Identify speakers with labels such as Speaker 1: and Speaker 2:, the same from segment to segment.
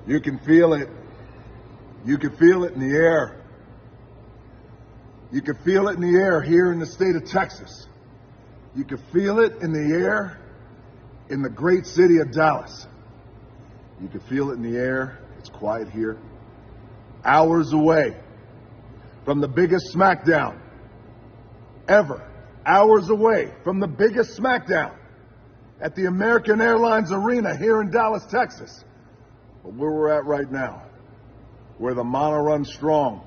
Speaker 1: You can feel it. You can feel it in the air. You can feel it in the air here in the state of Texas. You can feel it in the air in the great city of Dallas. You can feel it in the air. It's quiet here. Hours away from the biggest SmackDown ever. Hours away from the biggest SmackDown at the American Airlines Arena here in Dallas, Texas. But where we're at right now, where the mana runs strong,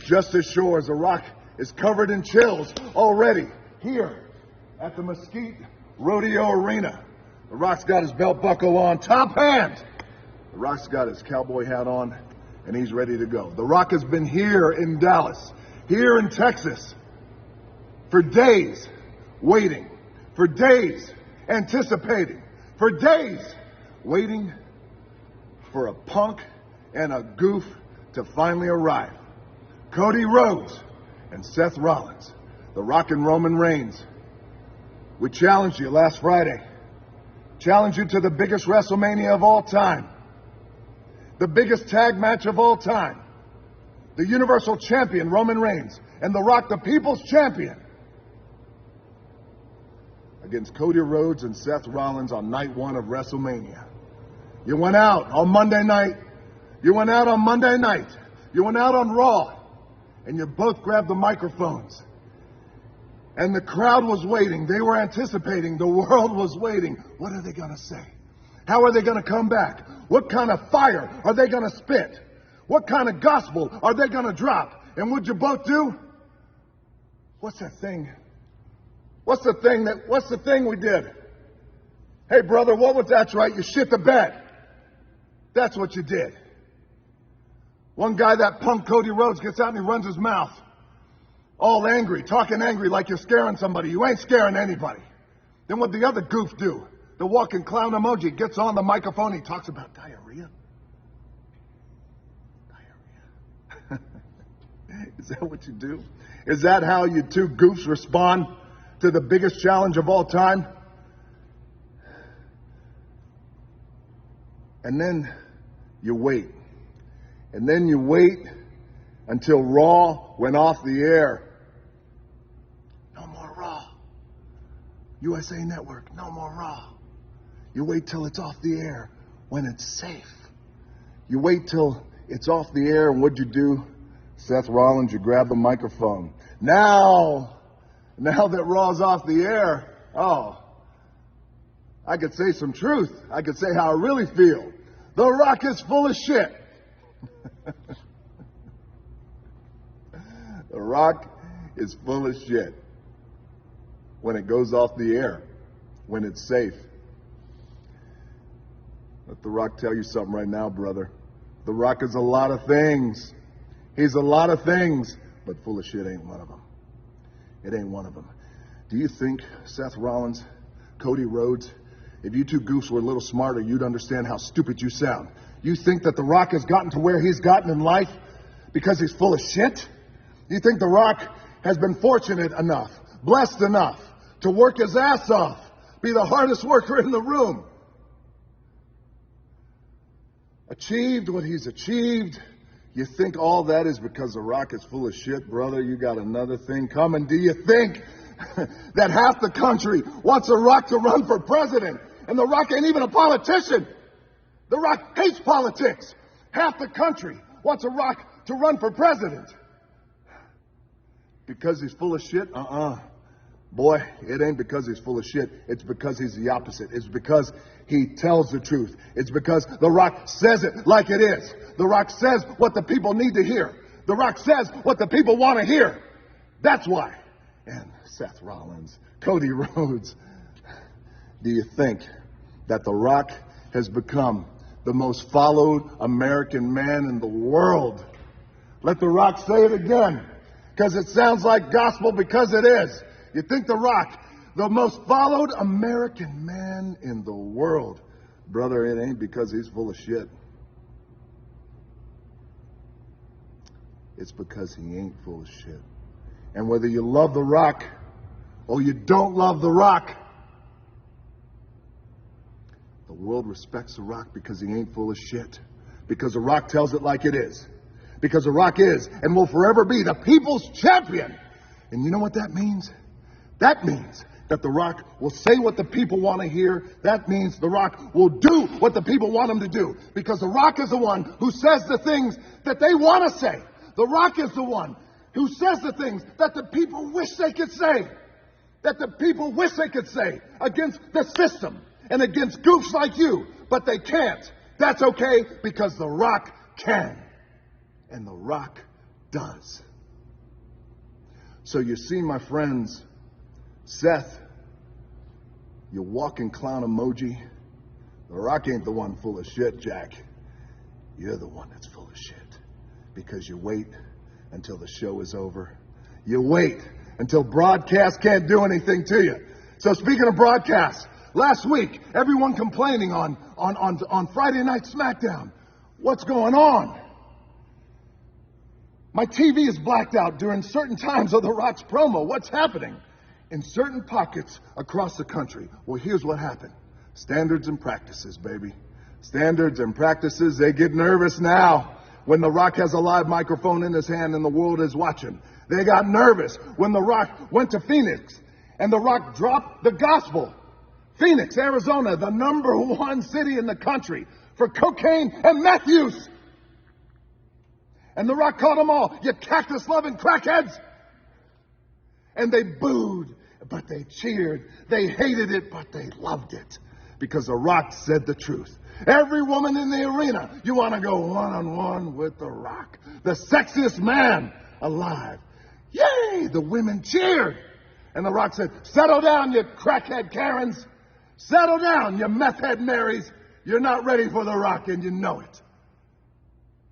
Speaker 1: just as sure as the Rock is covered in chills already here at the Mesquite Rodeo Arena. The Rock's got his belt buckle on, top hand. The Rock's got his cowboy hat on, and he's ready to go. The Rock has been here in Dallas, here in Texas, for days waiting, for days anticipating, for days waiting for a punk and a goof to finally arrive. Cody Rhodes and Seth Rollins, The Rock and Roman Reigns. We challenged you last Friday. Challenged you to the biggest WrestleMania of all time. The biggest tag match of all time. The Universal Champion, Roman Reigns, and The Rock, the People's Champion, against Cody Rhodes and Seth Rollins on night one of WrestleMania. You went out on Monday night. You went out on Monday night. You went out on Raw. And you both grabbed the microphones. And the crowd was waiting. They were anticipating. The world was waiting. What are they going to say? How are they going to come back? What kind of fire are they going to spit? What kind of gospel are they going to drop? And what'd you both do? What's that thing? What's the thing we did? Hey, brother, what was that? That's right, you shit the bed. That's what you did. One guy, that punk Cody Rhodes, gets out and he runs his mouth. All angry, talking angry like you're scaring somebody. You ain't scaring anybody. Then what the other goof do? The walking clown emoji gets on the microphone. He talks about diarrhea. Diarrhea. Is that what you do? Is that how you two goofs respond to the biggest challenge of all time? And then you wait. And then you wait until Raw went off the air. No more Raw. USA Network, no more Raw. You wait till it's off the air when it's safe. You wait till it's off the air, and what'd you do? Seth Rollins, you grab the microphone. Now that Raw's off the air, I could say some truth. I could say how I really feel. The Rock is full of shit. The Rock is full of shit when it goes off the air, when it's safe. Let The Rock tell you something right now, brother. The Rock is a lot of things. He's a lot of things, but full of shit ain't one of them. It ain't one of them. Do you think Seth Rollins, Cody Rhodes, if you two goofs were a little smarter, you'd understand how stupid you sound? You think that The Rock has gotten to where he's gotten in life because he's full of shit? You think The Rock has been fortunate enough, blessed enough to work his ass off, be the hardest worker in the room, achieved what he's achieved? You think all that is because The Rock is full of shit, brother? You got another thing coming. Do you think that half the country wants The Rock to run for president? And The Rock ain't even a politician. The Rock hates politics. Half the country wants The Rock to run for president. Because he's full of shit? Boy, it ain't because he's full of shit. It's because he's the opposite. It's because he tells the truth. It's because The Rock says it like it is. The Rock says what the people need to hear. The Rock says what the people want to hear. That's why. And Seth Rollins, Cody Rhodes, do you think that The Rock has become the most followed American man in the world? Let The Rock say it again, because it sounds like gospel, because it is. You think The Rock, the most followed American man in the world? Brother, it ain't because he's full of shit. It's because he ain't full of shit. And whether you love The Rock or you don't love The Rock, the world respects The Rock because he ain't full of shit. Because The Rock tells it like it is. Because The Rock is and will forever be the people's champion. And you know what that means? That means that The Rock will say what the people want to hear. That means The Rock will do what the people want him to do. Because The Rock is the one who says the things that they want to say. The Rock is the one who says the things that the people wish they could say. That the people wish they could say against the system and against goofs like you. But they can't. That's okay because The Rock can. And The Rock does. So you see, my friends, Seth, you walking clown emoji. The Rock ain't the one full of shit, Jack. You're the one that's full of shit. Because you wait until the show is over. You wait until broadcast can't do anything to you. So speaking of broadcast, last week, everyone complaining on Friday Night SmackDown. What's going on? My TV is blacked out during certain times of The Rock's promo. What's happening? In certain pockets across the country. Well, here's what happened. Standards and practices, baby. Standards and practices, they get nervous now when The Rock has a live microphone in his hand and the world is watching. They got nervous when The Rock went to Phoenix and The Rock dropped the gospel. Phoenix, Arizona, the #1 city in the country for cocaine and meth use. And The Rock called them all, you cactus-loving crackheads. And they booed, but they cheered. They hated it, but they loved it. Because The Rock said the truth. Every woman in the arena, you want to go one-on-one with The Rock. The sexiest man alive. Yay! The women cheered. And The Rock said, settle down, you crackhead Karens. Settle down, you meth head Marys. You're not ready for The Rock, and you know it.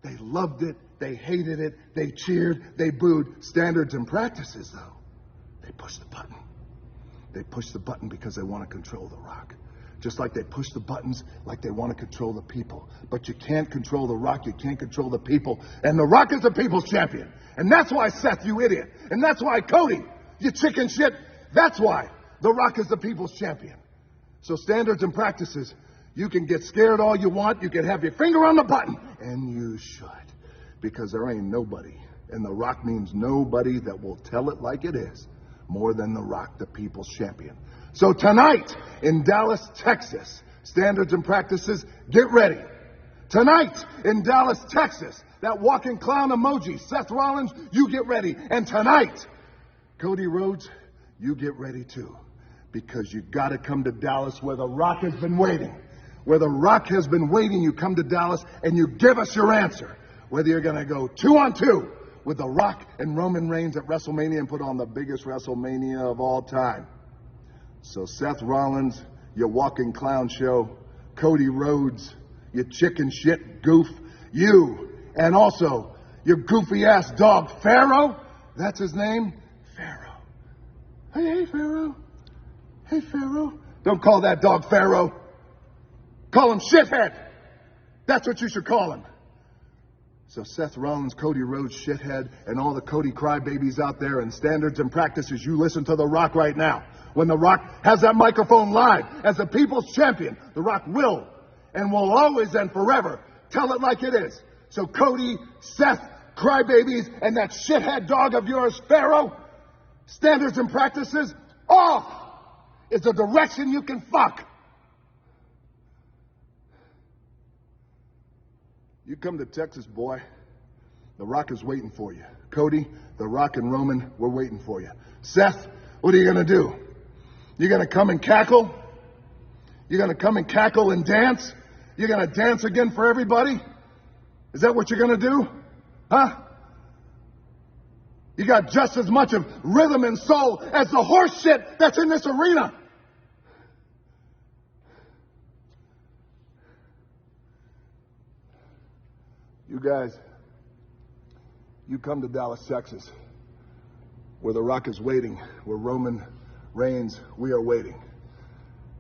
Speaker 1: They loved it. They hated it. They cheered. They booed. Standards and practices, though. They pushed the button. They pushed the button because they want to control The Rock. Just like they push the buttons like they want to control the people. But you can't control The Rock. You can't control the people. And The Rock is the people's champion. And that's why, Seth, you idiot. And that's why, Cody, you chicken shit. That's why The Rock is the people's champion. So standards and practices, you can get scared all you want. You can have your finger on the button. And you should. Because there ain't nobody, and The Rock means nobody, that will tell it like it is more than The Rock, the people's champion. So tonight in Dallas, Texas, standards and practices, get ready. Tonight in Dallas, Texas, that walking clown emoji, Seth Rollins, you get ready. And tonight, Cody Rhodes, you get ready too. Because you got to come to Dallas where The Rock has been waiting. Where The Rock has been waiting, you come to Dallas and you give us your answer. Whether you're going to go 2-on-2 with The Rock and Roman Reigns at WrestleMania and put on the biggest WrestleMania of all time. So Seth Rollins, your walking clown show, Cody Rhodes, your chicken shit goof, you, and also your goofy ass dog Pharaoh, that's his name, Pharaoh. Hey, Pharaoh. Hey, Pharaoh. Don't call that dog Pharaoh. Call him shithead. That's what you should call him. So Seth Rollins, Cody Rhodes, shithead, and all the Cody crybabies out there in standards and practices, you listen to The Rock right now. When The Rock has that microphone live as the people's champion, The Rock will and will always and forever tell it like it is. So Cody, Seth, crybabies, and that shithead dog of yours, Pharaoh, standards and practices, off is the direction you can fuck. You come to Texas, boy. The Rock is waiting for you. Cody, The Rock and Roman, we're waiting for you. Seth, what are you going to do? You're going to come and cackle? You're going to come and cackle and dance? You're going to dance again for everybody? Is that what you're going to do? Huh? You got just as much of rhythm and soul as the horse shit that's in this arena. You guys, you come to Dallas, Texas, where The Rock is waiting, where Roman Reigns, we are waiting.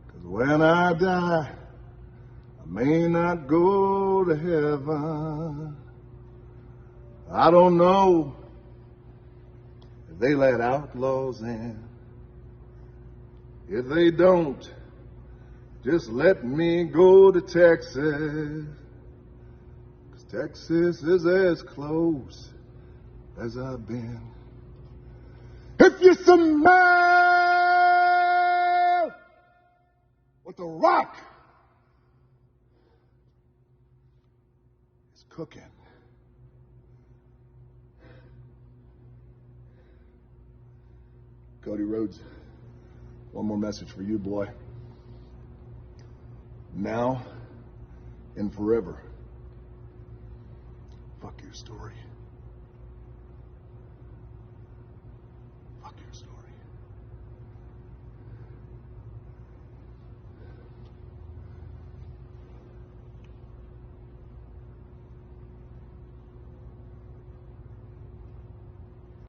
Speaker 1: Because when I die, I may not go to heaven. I don't know if they let outlaws in. If they don't, just let me go to Texas. Texas is as close as I've been. If you smell what the rock is cooking, Cody Rhodes, one more message for you, boy. Now and forever, fuck your story.